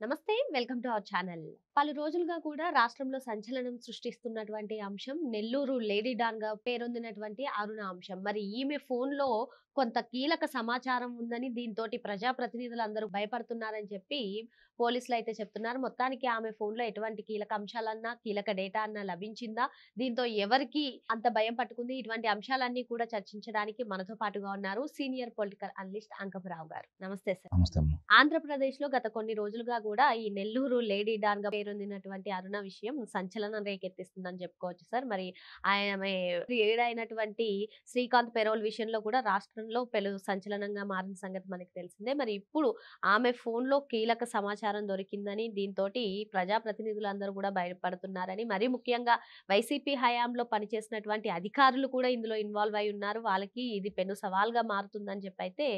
నమస్తే welcome to our channel. పలు రోజులుగా కూడా రాష్ట్రంలో సంచలనం సృష్టిస్తున్నటువంటి అంశం నెల్లూరు లేడీ డాన్ గా పేరొందినటువంటి అరుణ అంశం. మరి ఈమె ఫోన్ లో కొంత కీలక సమాచారం ఉందని దీంతోటి ప్రజాప్రతినిధులందరూ భయపడుతున్నారని చెప్పి పోలీసులు అయితే చెప్తున్నారు. మొత్తానికి ఆమె ఫోన్ లో ఎటువంటి కీలక అంశాలన్నా కీలక డేటా అన్నా లభించిందా, దీంతో ఎవరికి అంత భయం పట్టుకుంది, ఇటువంటి అంశాలన్నీ కూడా చర్చించడానికి మనతో పాటుగా ఉన్నారు సీనియర్ పొలిటికల్ అనలిస్ట్ అంకమరావు గారు. నమస్తే సార్. నమస్తే. ఆంధ్రప్రదేశ్ లో గత కొన్ని రోజులుగా కూడా ఈ నెల్లూరు లేడీ డాన్ గా పేరొందినటువంటి అరుణ విషయం సంచలనం రేకెత్తిస్తుందని చెప్పుకోవచ్చు సార్. మరి ఆమె ఏడైనటువంటి శ్రీకాంత్ పెరోల్ విషయంలో కూడా రాష్ట్రంలో పెను సంచలనంగా మారిన సంగతి మనకి తెలిసిందే. మరి ఇప్పుడు ఆమె ఫోన్ లో కీలక సమాచారం దొరికిందని దీంతో ప్రజాప్రతినిధులందరూ కూడా భయపడుతున్నారని, మరి ముఖ్యంగా వైసీపీ హయాంలో పనిచేసినటువంటి అధికారులు కూడా ఇందులో ఇన్వాల్వ్ అయి ఉన్నారు. వాళ్ళకి ఇది పెను సవాల్గా మారుతుందని చెప్పి అయితే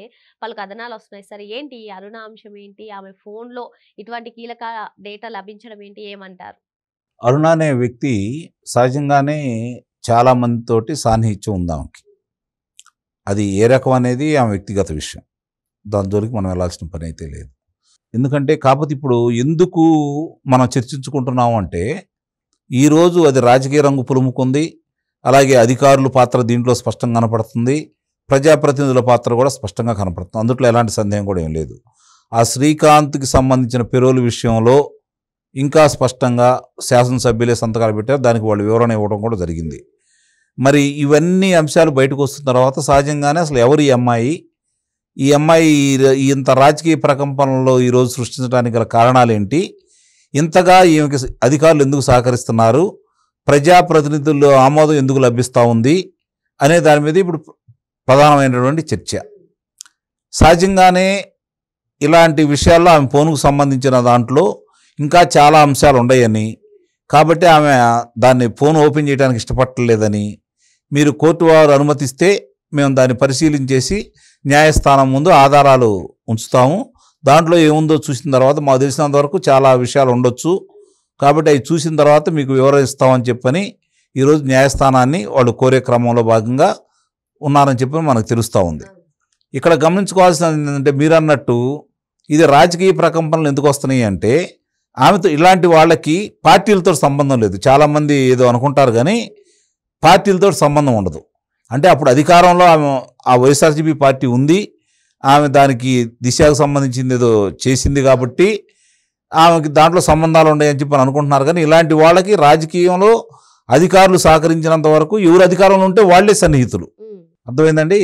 పలు కథనాలు వస్తున్నాయి సార్. ఏంటి ఈ అరుణ అంశం ఏంటి, ఆమె ఫోన్ లో ఇటువంటి కీలక డేటా లభించడం ఏంటి, ఏమంటారు? అరుణ అనే వ్యక్తి సహజంగానే చాలా మందితోటి సాన్నిహిత్యం ఉంది ఆమెకి. అది ఏ రకం అనేది ఆమె వ్యక్తిగత విషయం. దాని జోలికి మనం వెళ్ళాల్సిన పని అయితే లేదు. ఎందుకంటే కాకపోతే ఇప్పుడు ఎందుకు మనం చర్చించుకుంటున్నాము అంటే, ఈరోజు అది రాజకీయ రంగు పులుముకుంది, అలాగే అధికారుల పాత్ర దీంట్లో స్పష్టంగా కనపడుతుంది, ప్రజాప్రతినిధుల పాత్ర కూడా స్పష్టంగా కనపడుతుంది. అందులో ఎలాంటి సందేహం కూడా ఏం లేదు. ఆ శ్రీకాంత్కి సంబంధించిన పెరోలు విషయంలో ఇంకా స్పష్టంగా శాసనసభ్యులే సంతకాలు పెట్టారు, దానికి వాళ్ళు వివరణ ఇవ్వడం కూడా జరిగింది. మరి ఇవన్నీ అంశాలు బయటకు వస్తున్న తర్వాత సహజంగానే అసలు ఎవరు ఈ అమ్మాయి ఇంత రాజకీయ ప్రకంపనలో ఈరోజు సృష్టించడానికి గల కారణాలు ఏంటి, ఇంతగా ఈమెకి అధికారులు ఎందుకు సహకరిస్తున్నారు, ప్రజాప్రతినిధుల్లో ఆమోదం ఎందుకు లభిస్తూ ఉంది అనే దాని మీద ఇప్పుడు ప్రధానమైనటువంటి చర్చ. సహజంగానే ఇలాంటి విషయాల్లో ఆమె ఫోన్కు సంబంధించిన దాంట్లో ఇంకా చాలా అంశాలు ఉన్నాయని, కాబట్టి ఆమె దాన్ని ఫోన్ ఓపెన్ చేయడానికి ఇష్టపడలేదని, మీరు కోర్టు వారు అనుమతిస్తే మేము దాన్ని పరిశీలించేసి న్యాయస్థానం ముందు ఆధారాలు ఉంచుతాము, దాంట్లో ఏముందో చూసిన తర్వాత మాకు తెలిసినంత వరకు చాలా విషయాలు ఉండొచ్చు, కాబట్టి అవి చూసిన తర్వాత మీకు వివరిస్తామని చెప్పని ఈరోజు న్యాయస్థానాన్ని వాళ్ళు కోరే క్రమంలో భాగంగా ఉన్నారని చెప్పి మనకు తెలుస్తూ ఉంది. ఇక్కడ గమనించుకోవాల్సినది ఏంటంటే, మీరు అన్నట్టు ఇది రాజకీయ ప్రకంపనలు ఎందుకు వస్తున్నాయి అంటే, ఆమెతో ఇలాంటి వాళ్ళకి పార్టీలతో సంబంధం లేదు. చాలామంది ఏదో అనుకుంటారు కానీ పార్టీలతో సంబంధం ఉండదు. అంటే అప్పుడు అధికారంలో ఆమె ఆ వైఎస్ఆర్సీపీ పార్టీ ఉంది, ఆమె దానికి దిశకు సంబంధించింది ఏదో చేసింది కాబట్టి ఆమెకి దాంట్లో సంబంధాలు ఉన్నాయని చెప్పి అనుకుంటున్నారు. కానీ ఇలాంటి వాళ్ళకి రాజకీయంలో అధికారులు సహకరించినంత వరకు ఎవరు అధికారంలో ఉంటే వాళ్లే సన్నిహితులు. అర్థమైందండి?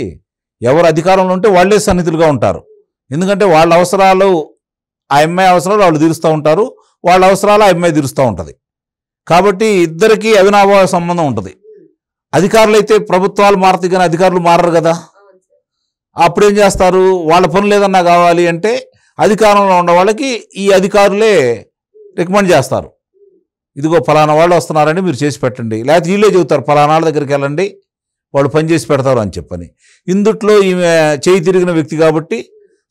ఎవరు అధికారంలో ఉంటే వాళ్లే సన్నిహితులుగా ఉంటారు. ఎందుకంటే వాళ్ళ అవసరాలు ఆ అమ్మాయి అవసరాలు వాళ్ళు తీరుస్తూ ఉంటారు, వాళ్ళ అవసరాలు ఆ అమ్మాయి తీరుస్తూ ఉంటుంది. కాబట్టి ఇద్దరికీ అవినాభావ సంబంధం ఉంటుంది. అధికారులు అయితే ప్రభుత్వాలు మారుతాయి కానీ అధికారులు మారరు కదా. అప్పుడేం చేస్తారు, వాళ్ళ పనులు ఏదన్నా కావాలి అంటే అధికారంలో ఉన్న వాళ్ళకి ఈ అధికారులే రికమెండ్ చేస్తారు, ఇదిగో ఫలానా వాళ్ళు వస్తున్నారని మీరు చేసి పెట్టండి, లేకపోతే వీళ్ళే చెబుతారు ఫలానా వాళ్ళ దగ్గరికి వెళ్ళండి వాళ్ళు పని చేసి పెడతారు అని చెప్పని. ఇందుట్లో ఈమె చేయి తిరిగిన వ్యక్తి కాబట్టి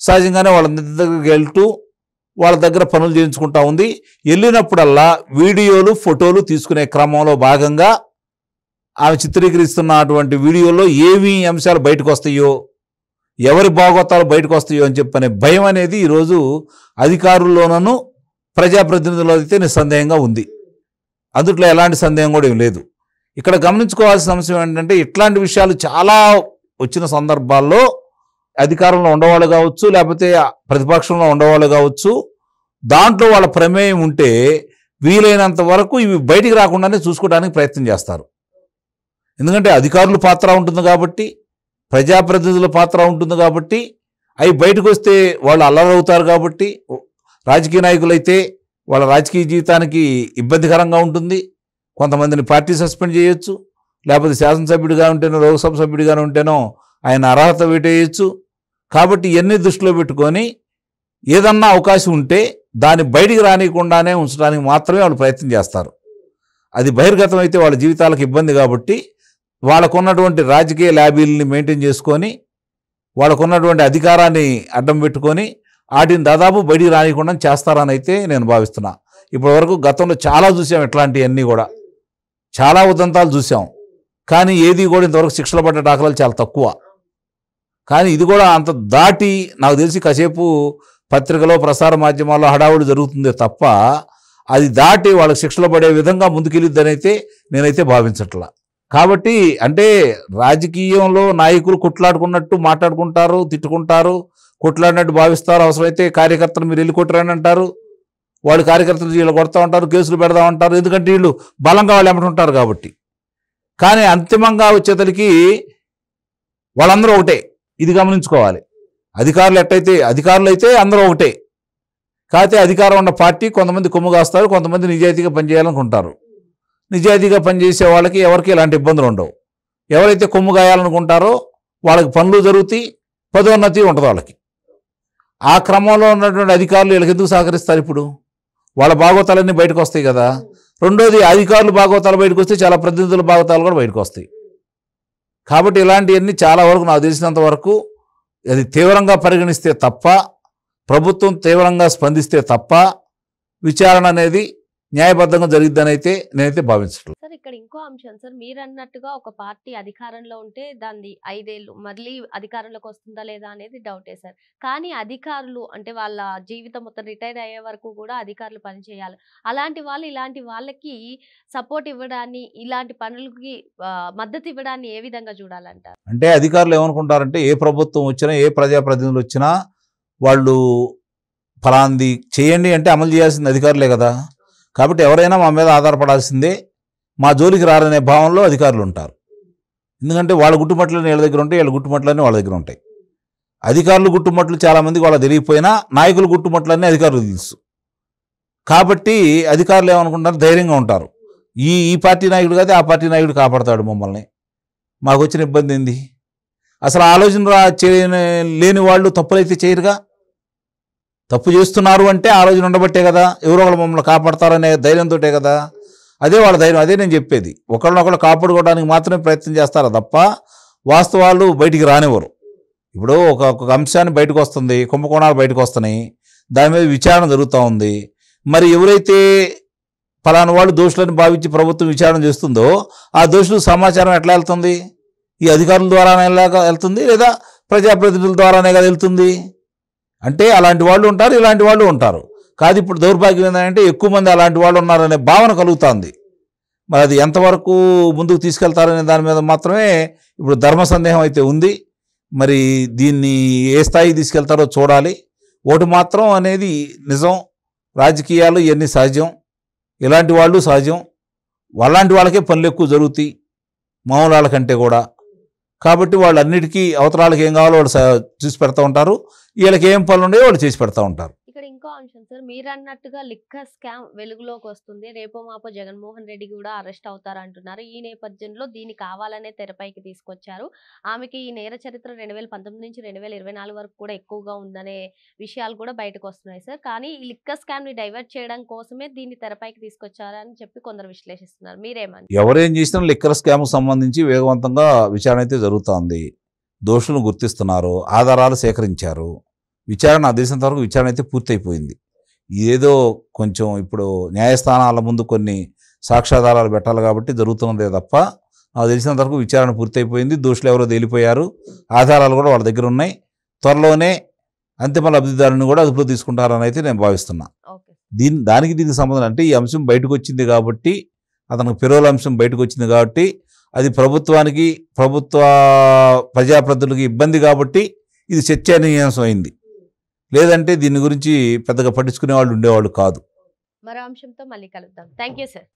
సహజంగానే వాళ్ళ దగ్గరికి వెళ్తూ వాళ్ళ దగ్గర పనులు చేయించుకుంటా ఉంది. వెళ్ళినప్పుడల్లా వీడియోలు ఫోటోలు తీసుకునే క్రమంలో భాగంగా ఆమె చిత్రీకరిస్తున్నటువంటి వీడియోలో ఏవి అంశాలు బయటకు వస్తాయో, ఎవరి భాగోతాలు బయటకు వస్తాయో అని చెప్పనే భయం అనేది ఈరోజు అధికారుల్లోనూ ప్రజాప్రతినిధుల్లో అయితే నిస్సందేహంగా ఉంది. అందుట్లో ఎలాంటి సందేహం కూడా ఏం లేదు. ఇక్కడ గమనించుకోవాల్సిన అంశం ఏంటంటే, ఇట్లాంటి విషయాలు చాలా వచ్చిన సందర్భాల్లో అధికారంలో ఉండేవాళ్ళు కావచ్చు, లేకపోతే ప్రతిపక్షంలో ఉండేవాళ్ళు కావచ్చు, దాంట్లో వాళ్ళ ప్రమేయం ఉంటే వీలైనంత వరకు ఇవి బయటికి రాకుండానే చూసుకోవడానికి ప్రయత్నం చేస్తారు. ఎందుకంటే అధికారుల పాత్ర ఉంటుంది కాబట్టి, ప్రజాప్రతినిధుల పాత్ర ఉంటుంది కాబట్టి, అవి బయటకు వస్తే వాళ్ళు అల్లరవుతారు కాబట్టి, రాజకీయ నాయకులైతే వాళ్ళ రాజకీయ జీవితానికి ఇబ్బందికరంగా ఉంటుంది. కొంతమందిని పార్టీ సస్పెండ్ చేయొచ్చు, లేకపోతే శాసనసభ్యుడిగా ఉంటేనో లోక్సభ సభ్యుడిగానే ఉంటేనో ఆయన అర్హత వేటేయచ్చు. కాబట్టి ఇవన్నీ దృష్టిలో పెట్టుకొని ఏదన్నా అవకాశం ఉంటే దాన్ని బయటికి రానియకుండానే ఉంచడానికి మాత్రమే వాళ్ళు ప్రయత్నం చేస్తారు. అది బహిర్గతం అయితే వాళ్ళ జీవితాలకు ఇబ్బంది కాబట్టి వాళ్ళకున్నటువంటి రాజకీయ ల్యాబీల్ని మెయింటైన్ చేసుకొని, వాళ్ళకున్నటువంటి అధికారాన్ని అడ్డం పెట్టుకొని వాటిని దాదాపు బయటికి రానియకుండా చేస్తారని అయితే నేను భావిస్తున్నా. ఇప్పటి వరకు గతంలో చాలా చూసాం, ఇట్లాంటివన్నీ కూడా చాలా ఉదంతాలు చూసాం. కానీ ఏది కూడా ఇంతవరకు శిక్షలు పడ్డ దాఖలాలు చాలా తక్కువ. కానీ ఇది కూడా అంత దాటి నాకు తెలిసి కాసేపు పత్రికలో ప్రసార మాధ్యమాల్లో హడావుడి జరుగుతుందే తప్ప అది దాటి వాళ్ళకి శిక్షలు పడే విధంగా ముందుకెళ్ళిద్దని అయితే నేనైతే భావించట్లా. కాబట్టి అంటే రాజకీయంలో నాయకులు కొట్లాడుకున్నట్టు మాట్లాడుకుంటారు, తిట్టుకుంటారు, కొట్లాడినట్టు భావిస్తారు. అవసరమైతే కార్యకర్తలు మీరు వెళ్ళి కొట్టరని అంటారు, వాళ్ళు కార్యకర్తలు వీళ్ళు కొడతా ఉంటారు, కేసులు పెడతా ఉంటారు. ఎందుకంటే వీళ్ళు బలంగా వాళ్ళు ఎమ్మటుంటారు కాబట్టి. కానీ అంతిమంగా వచ్చేతలకి వాళ్ళందరూ ఒకటే, ఇది గమనించుకోవాలి. అధికారులు అయితే అందరూ ఒకటే. కాకపోతే అధికారం ఉన్న పార్టీ కొంతమంది కొమ్ము కాస్తారు, కొంతమంది నిజాయితీగా పనిచేయాలనుకుంటారు. నిజాయితీగా పనిచేసే వాళ్ళకి ఎవరికి ఇలాంటి ఇబ్బందులు ఉండవు. ఎవరైతే కొమ్ము కాయాలనుకుంటారో వాళ్ళకి పనులు జరుగుతాయి, పదోన్నతి ఉంటుంది వాళ్ళకి. ఆ క్రమంలో ఉన్నటువంటి అధికారులు వీళ్ళకి ఎందుకు సహకరిస్తారు? ఇప్పుడు వాళ్ళ భాగవతాలన్నీ బయటకు వస్తాయి కదా. రెండోది, అధికారులు భాగవతాలు బయటకు వస్తే చాలా ప్రతినిధుల భాగవతాలు కూడా బయటకు వస్తాయి. కాబట్టి ఇలాంటివన్నీ చాలా వరకు నాకు తెలిసినంత వరకు అది తీవ్రంగా పరిగణిస్తే తప్ప, ప్రభుత్వం తీవ్రంగా స్పందిస్తే తప్ప విచారణ అనేది న్యాయబద్ధంగా జరిగిద్దని అయితే నేనైతే భావించట్లేదు. సార్ ఇక్కడ ఇంకో అంశం సార్, మీరు అన్నట్టుగా ఒక పార్టీ అధికారంలో ఉంటే దాన్ని 5 ఏళ్ళు మళ్ళీ అధికారంలోకి వస్తుందా లేదా అనేది డౌటే సార్. కానీ అధికారులు అంటే వాళ్ళ జీవితం మొత్తం రిటైర్ అయ్యే వరకు కూడా అధికారులు పనిచేయాలి. అలాంటి వాళ్ళు ఇలాంటి వాళ్ళకి సపోర్ట్ ఇవ్వడాన్ని, ఇలాంటి పనులకి మద్దతు ఇవ్వడాన్ని ఏ విధంగా చూడాలంటారు? అంటే అధికారులు ఏమనుకుంటారంటే ఏ ప్రభుత్వం వచ్చినా, ఏ ప్రజాప్రతినిధులు వచ్చినా వాళ్ళు ఫలాంది చేయండి అంటే అమలు చేయాల్సింది అధికారులే కదా. కాబట్టి ఎవరైనా మా మీద ఆధారపడాల్సిందే, మా జోలికి రారనే భావంలో అధికారులు ఉంటారు. ఎందుకంటే వాళ్ళ గుట్టుమట్లని వీళ్ళ దగ్గర ఉంటాయి, వీళ్ళ గుట్టుమట్లన్నీ వాళ్ళ దగ్గర ఉంటాయి. అధికారులు గుట్టుమట్లు చాలామందికి వాళ్ళకి తెలియకపోయినా నాయకులు గుట్టుమట్లన్నీ అధికారులు తెలుసు. కాబట్టి అధికారులు ఏమనుకుంటారు, ధైర్యంగా ఉంటారు. ఈ పార్టీ నాయకుడు కాదు, ఆ పార్టీ నాయకుడు కాపాడతాడు మమ్మల్ని, మాకు వచ్చిన ఇబ్బంది ఏంది? అసలు ఆలోచన లేని వాళ్ళు తప్పులైతే చేయరుగా. తప్పు చేస్తున్నారు అంటే ఆలోచన ఉండబట్టే కదా, ఎవరో ఒకళ్ళు మమ్మల్ని కాపాడతారనే ధైర్యంతో కదా. అదే వాళ్ళ ధైర్యం. అదే నేను చెప్పేది, ఒకళ్ళనొకళ్ళు కాపాడుకోవడానికి మాత్రమే ప్రయత్నం చేస్తారా తప్ప వాస్తవాలు బయటికి రానివ్వరు. ఇప్పుడు ఒక అంశాన్ని బయటకు వస్తుంది, కుంభకోణాలు బయటకు వస్తున్నాయి, దాని మీద విచారణ జరుగుతూ ఉంది. మరి ఎవరైతే ఫలానా వాళ్ళు దోషులని భావించి ప్రభుత్వం విచారణ చేస్తుందో ఆ దోషులకు సమాచారం ఎట్లా వెళ్తుంది? ఈ అధికారుల ద్వారానే వెళ్తుంది, లేదా ప్రజాప్రతినిధుల ద్వారానే కదా వెళ్తుంది. అంటే అలాంటి వాళ్ళు ఉంటారు, ఇలాంటి వాళ్ళు ఉంటారు. కాదు ఇప్పుడు దౌర్భాగ్యం ఏంటంటే ఎక్కువ మంది అలాంటి వాళ్ళు ఉన్నారనే భావన కలుగుతుంది. మరి అది ఎంతవరకు ముందుకు తీసుకెళ్తారనే దాని మీద మాత్రమే ఇప్పుడు ధర్మ సందేహం అయితే ఉంది. మరి దీన్ని ఏ స్థాయికి తీసుకెళ్తారో చూడాలి. ఓటు మాత్రం అనేది నిజం, రాజకీయాలు ఇవన్నీ సహజం, ఇలాంటి వాళ్ళు సహజం. అలాంటి వాళ్ళకే పనులు ఎక్కువ జరుగుతాయి మామూలు వాళ్ళకంటే కూడా. కాబట్టి వాళ్ళు అన్నిటికీ అవతరాలకు ఏం కావాలో వాళ్ళు చూసి పెడతా ఉంటారు, వీళ్ళకి ఏం పనులు ఉన్నాయో వాళ్ళు చేసి పెడతా ఉంటారు. ఇక్కడ ఇంకో అంశం సార్, మీరు అన్నట్టుగా లిక్కర్ స్కామ్ వెలుగులోకి వస్తుంది, రేపో మాపో జగన్మోహన్ రెడ్డి కూడా అరెస్ట్ అవుతారు అంటున్నారు. ఈ నేపథ్యంలో దీన్ని కావాలనే తెరపైకి తీసుకొచ్చారు. ఆమెకి ఈ నేర చరిత్ర 2019 నుంచి 2024 వరకు కూడా ఎక్కువగా ఉందనే విషయాలు కూడా బయటకు వస్తున్నాయి సార్. కానీ ఈ లిక్కర్ స్కామ్ ని డైవర్ట్ చేయడం కోసమే దీన్ని తెరపైకి తీసుకొచ్చారని చెప్పి కొందరు విశ్లేషిస్తున్నారు. మీరేమని? ఎవరేం చేసినా లిక్కర్ స్కామ్ సంబంధించి వేగవంతంగా విచారణ అయితే జరుగుతోంది. దోషులను గుర్తిస్తున్నారు, ఆధారాలు సేకరించారు. విచారణ తెలిసినంత వరకు విచారణ అయితే పూర్తయిపోయింది. ఏదో కొంచెం ఇప్పుడు న్యాయస్థానాల ముందు కొన్ని సాక్ష్యాధారాలు పెట్టాలి కాబట్టి జరుగుతున్నదే తప్ప నాకు తెలిసినంత వరకు విచారణ పూర్తయిపోయింది. దోషులు ఎవరో తేలిపోయారు, ఆధారాలు కూడా వాళ్ళ దగ్గర ఉన్నాయి. త్వరలోనే అంతిమ లబ్ధిదారుని కూడా అదుపులో తీసుకుంటారని అయితే నేను భావిస్తున్నా. దీనికి సంబంధం అంటే ఈ అంశం బయటకు వచ్చింది కాబట్టి, అతనికి పెరోల్ అంశం బయటకు వచ్చింది కాబట్టి, అది ప్రభుత్వానికి ప్రజాప్రతినిధులకి ఇబ్బంది కాబట్టి ఇది చర్చనీయాంశం అయింది. లేదంటే దీని గురించి పెద్దగా పట్టించుకునే వాళ్ళు ఉండేవాళ్ళు కాదు. మరో అంశంతో మళ్ళీ కలుద్దాం. Thank you sir.